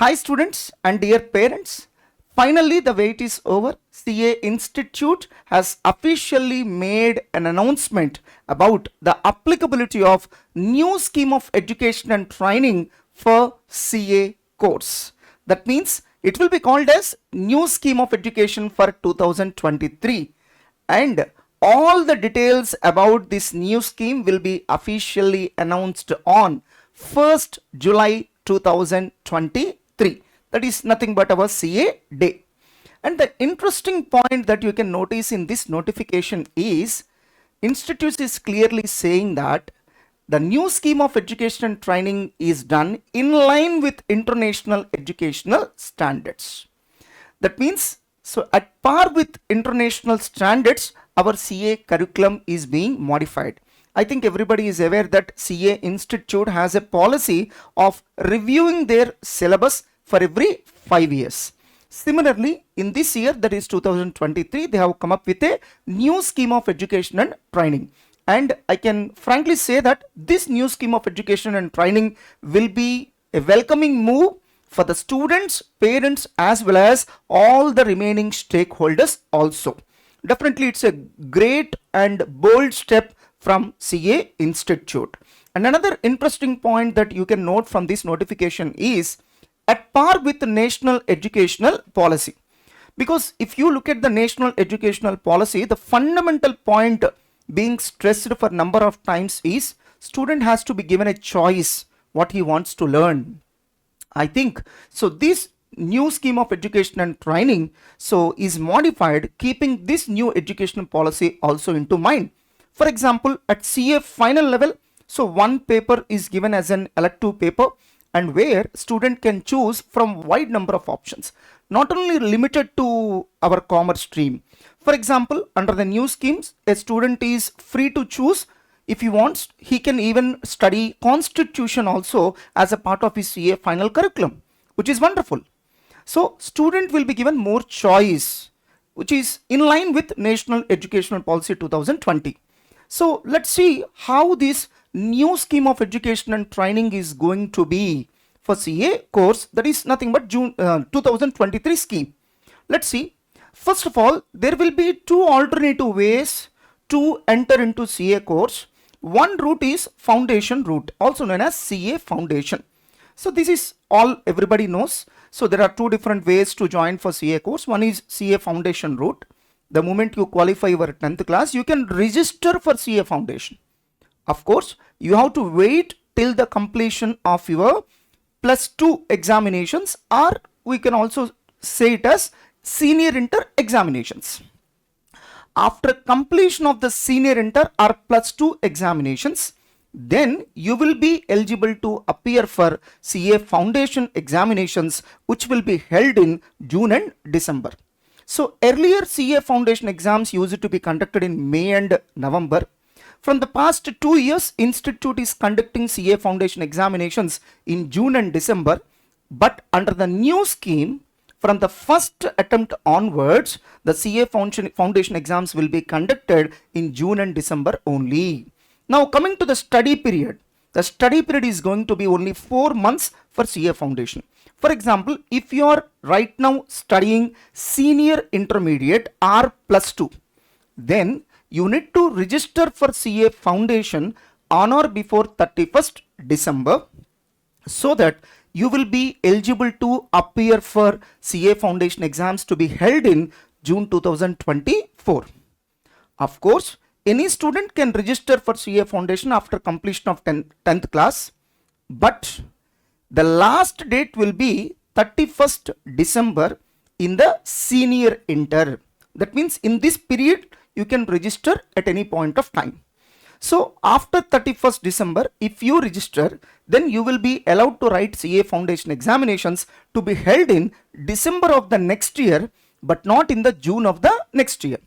Hi students and dear parents, finally the wait is over. CA Institute has officially made an announcement about the applicability of new scheme of education and training for CA course. That means it will be called as new scheme of education for 2023, and all the details about this new scheme will be officially announced on 1st July 2023. That is nothing but our CA day. And the interesting point that you can notice in this notification is Institute is clearly saying that the new scheme of education and training is done in line with international educational standards. That means, so at par with international standards, our CA curriculum is being modified. I think everybody is aware that CA Institute has a policy of reviewing their syllabus for every 5 years. Similarly, in this year, that is 2023, they have come up with a new scheme of education and training. And I can frankly say that this new scheme of education and training will be a welcoming move for the students, parents, as well as all the remaining stakeholders also. Definitely, it's a great and bold step from CA Institute. And another interesting point that you can note from this notification is at par with the national educational policy. Because if you look at the national educational policy, the fundamental point being stressed for number of times is student has to be given a choice what he wants to learn. I think so this new scheme of education and training so is modified keeping this new educational policy also into mind. For example, at CA final level, so one paper is given as an elective paper, and where student can choose from wide number of options, not only limited to our commerce stream. For example, under the new schemes, a student is free to choose. If he wants, he can even study constitution also as a part of his CA final curriculum, which is wonderful. So student will be given more choice, which is in line with National Educational Policy 2020. So let's see how this new scheme of education and training is going to be for CA course, that is nothing but June 2023 scheme. Let's see. First of all, there will be two alternative ways to enter into CA course. One route is foundation route, also known as CA foundation. So this is all everybody knows. So there are two different ways to join for CA course. One is CA foundation route. The moment you qualify your 10th class, you can register for CA foundation. Of course, you have to wait till the completion of your +2 examinations, or we can also say it as senior inter examinations. After completion of the senior inter or +2 examinations, then you will be eligible to appear for CA foundation examinations, which will be held in June and December. So earlier CA foundation exams used to be conducted in May and November. From the past 2 years, Institute is conducting CA foundation examinations in June and December. But under the new scheme, from the first attempt onwards, the CA foundation exams will be conducted in June and December only. Now coming to the study period. The study period is going to be only 4 months for CA foundation. For example, if you are right now studying senior intermediate or +2, then you need to register for CA foundation on or before 31st December so that you will be eligible to appear for CA foundation exams to be held in June 2024. Of course, any student can register for CA foundation after completion of 10th class, but the last date will be 31st December in the senior inter. That means in this period, you can register at any point of time. So after 31st December, if you register, then you will be allowed to write CA foundation examinations to be held in December of the next year, but not in the June of the next year.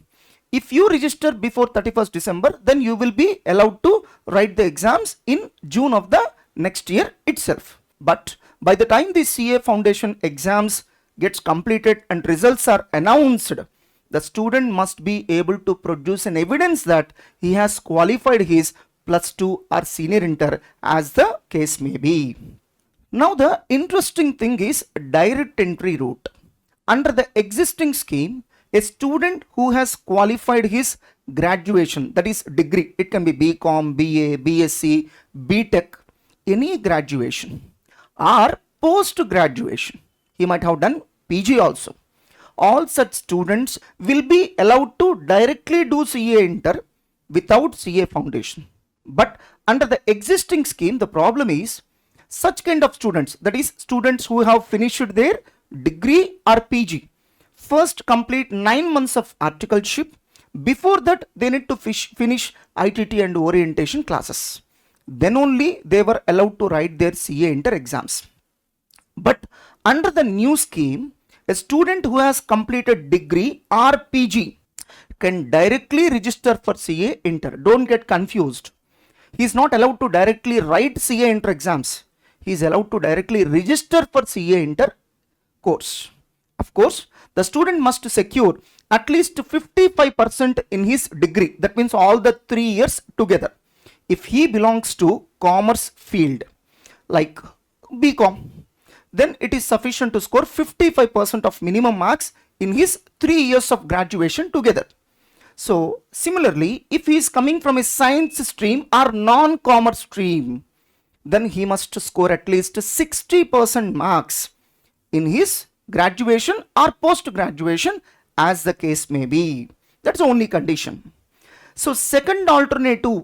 If you register before 31st December, then you will be allowed to write the exams in June of the next year itself. But by the time the CA foundation exams gets completed and results are announced, the student must be able to produce an evidence that he has qualified his +2 or senior inter, as the case may be. Now the interesting thing is direct entry route. Under the existing scheme, a student who has qualified his graduation, that is degree, it can be BCom, BA, BSc, BTech, any graduation, or post graduation, he might have done PG also. All such students will be allowed to directly do CA Inter without CA foundation. But under the existing scheme, the problem is such kind of students, that is students who have finished their degree or PG, first complete 9 months of articleship. Before that, they need to finish ITT and orientation classes. Then only they were allowed to write their CA Inter exams. But under the new scheme, a student who has completed degree or PG can directly register for CA Inter. Don't get confused. He is not allowed to directly write CA Inter exams. He is allowed to directly register for CA Inter course. Of course, the student must secure at least 55% in his degree. That means all the 3 years together. If he belongs to commerce field like BCom, then it is sufficient to score 55% of minimum marks in his 3 years of graduation together. So similarly, if he is coming from a science stream or non-commerce stream, then he must score at least 60% marks in his graduation or post-graduation, as the case may be. That's the only condition. So second alternative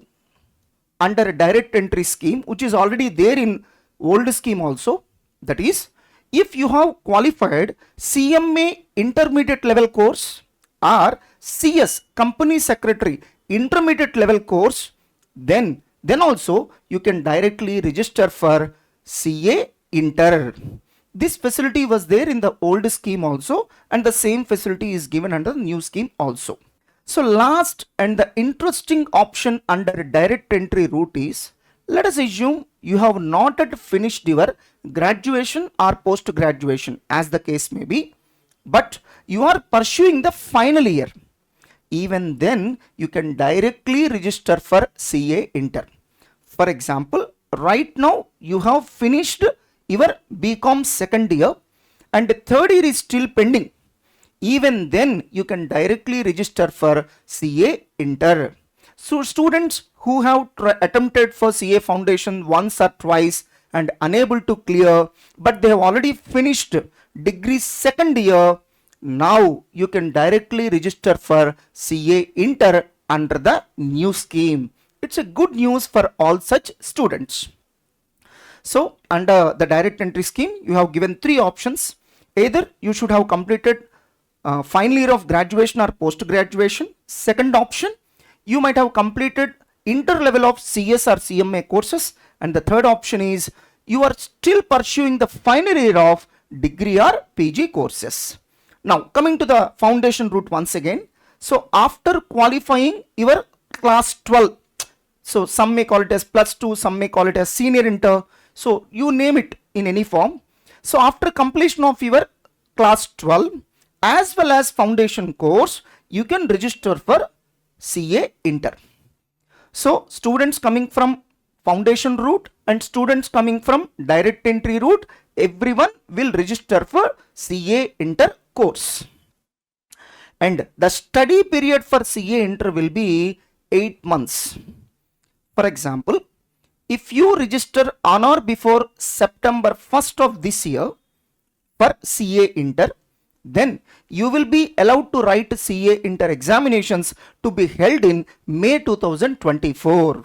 under a direct entry scheme, which is already there in old scheme also, that is, if you have qualified CMA intermediate level course or CS company secretary intermediate level course, then also you can directly register for CA Inter. This facility was there in the old scheme also, and the same facility is given under the new scheme also. So last and the interesting option under direct entry route is, let us assume you have not yet finished your graduation or post graduation, as the case may be, but you are pursuing the final year. Even then you can directly register for CA Inter. For example, right now you have finished your BCom second year and third year is still pending. Even then you can directly register for CA Inter. So students who have attempted for CA foundation once or twice and unable to clear, but they have already finished degree second year, now you can directly register for CA Inter under the new scheme. It's a good news for all such students. So under the direct entry scheme, you have given 3 options. Either you should have completed final year of graduation or post graduation. Second option, you might have completed inter level of CS or CMA courses, and the third option is you are still pursuing the final year of degree or PG courses. Now coming to the foundation route once again. So after qualifying your class 12, so some may call it as plus 2, some may call it as senior inter, so you name it in any form. So after completion of your class 12 as well as foundation course, you can register for CA Inter. So students coming from foundation route and students coming from direct entry route, everyone will register for CA Inter course. And the study period for CA Inter will be 8 months. For example, if you register on or before September 1st of this year for CA Inter, then you will be allowed to write CA Inter examinations to be held in May 2024.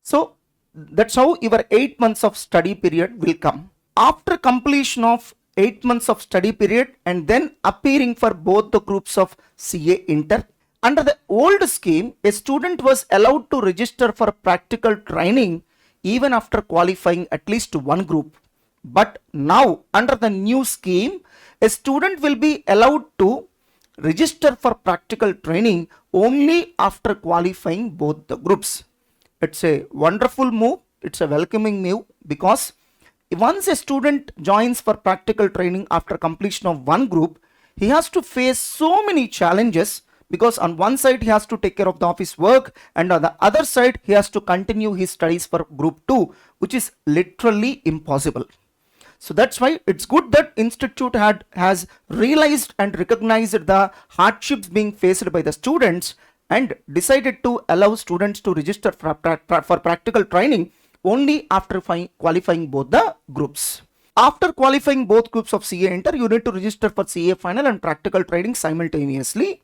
So that's how your 8 months of study period will come. After completion of 8 months of study period and then appearing for both the groups of CA Inter, under the old scheme, a student was allowed to register for practical training even after qualifying at least one group. But now under the new scheme, a student will be allowed to register for practical training only after qualifying both the groups. It's a wonderful move. It's a welcoming move, because once a student joins for practical training after completion of one group, he has to face so many challenges, because on one side he has to take care of the office work and on the other side he has to continue his studies for group 2, which is literally impossible. So that's why it's good that institute has realized and recognized the hardships being faced by the students and decided to allow students to register for practical training only after qualifying both the groups. After qualifying both groups of CA Inter, you need to register for CA Final and practical training simultaneously.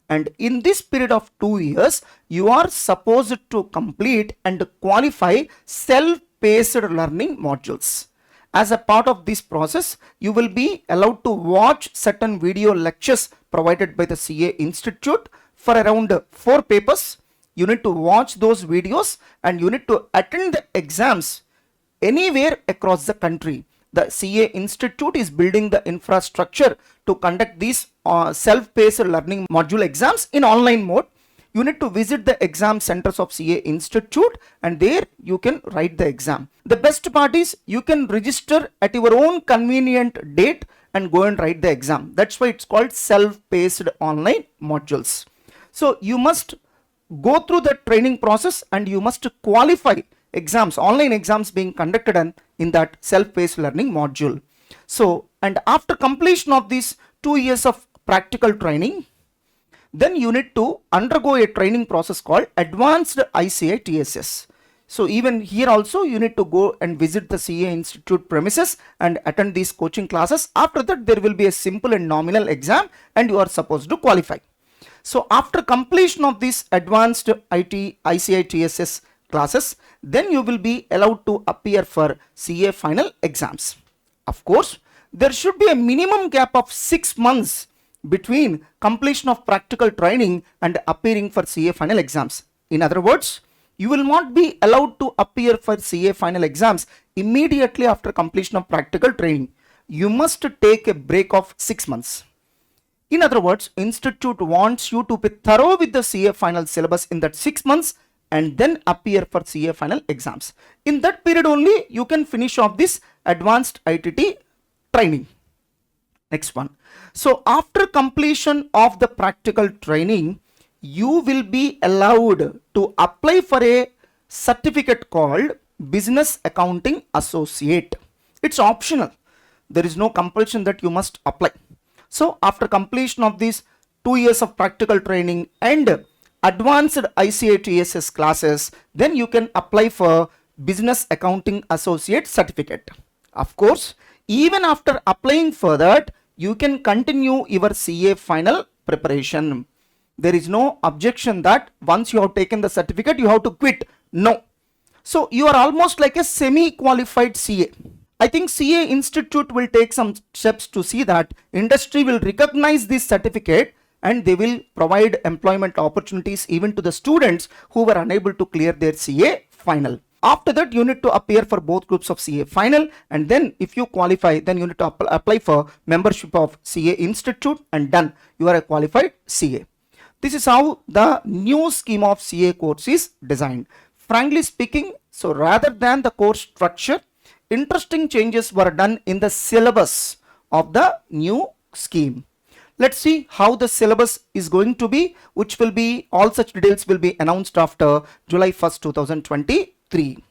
And in this period of 2 years, you are supposed to complete and qualify self-paced learning modules. As a part of this process, you will be allowed to watch certain video lectures provided by the CA Institute for around 4 papers. You need to watch those videos and you need to attend the exams anywhere across the country. The CA Institute is building the infrastructure to conduct these self-paced learning module exams in online mode. You need to visit the exam centers of CA Institute and there you can write the exam. The best part is you can register at your own convenient date and go and write the exam. That's why it's called self-paced online modules. So you must go through the training process and you must qualify exams, online exams being conducted in that self-paced learning module. So, and after completion of these 2 years of practical training, then you need to undergo a training process called Advanced ICI TSS. So even here also you need to go and visit the CA Institute premises and attend these coaching classes. After that there will be a simple and nominal exam and you are supposed to qualify. So after completion of this Advanced ICI TSS classes, then you will be allowed to appear for CA final exams. Of course, there should be a minimum gap of 6 months between completion of practical training and appearing for CA final exams. In other words, you will not be allowed to appear for CA final exams immediately after completion of practical training. You must take a break of 6 months. In other words, Institute wants you to be thorough with the CA final syllabus in that 6 months and then appear for CA final exams. In that period only, you can finish off this advanced ITT training. Next one. So after completion of the practical training, you will be allowed to apply for a certificate called Business Accounting Associate. It's optional. There is no compulsion that you must apply. So after completion of these 2 years of practical training and advanced ICI TSS classes, then you can apply for Business Accounting Associate certificate. Of course, even after applying for that, you can continue your CA final preparation. There is no objection that once you have taken the certificate, you have to quit. No. So you are almost like a semi-qualified CA. I think CA Institute will take some steps to see that industry will recognize this certificate and they will provide employment opportunities even to the students who were unable to clear their CA final. After that, you need to appear for both groups of CA final, and then if you qualify, then you need to apply for membership of CA Institute, and done. You are a qualified CA. This is how the new scheme of CA course is designed. Frankly speaking, so rather than the course structure, interesting changes were done in the syllabus of the new scheme. Let's see how the syllabus is going to be, which will be, all such details will be announced after July 1st, 2023.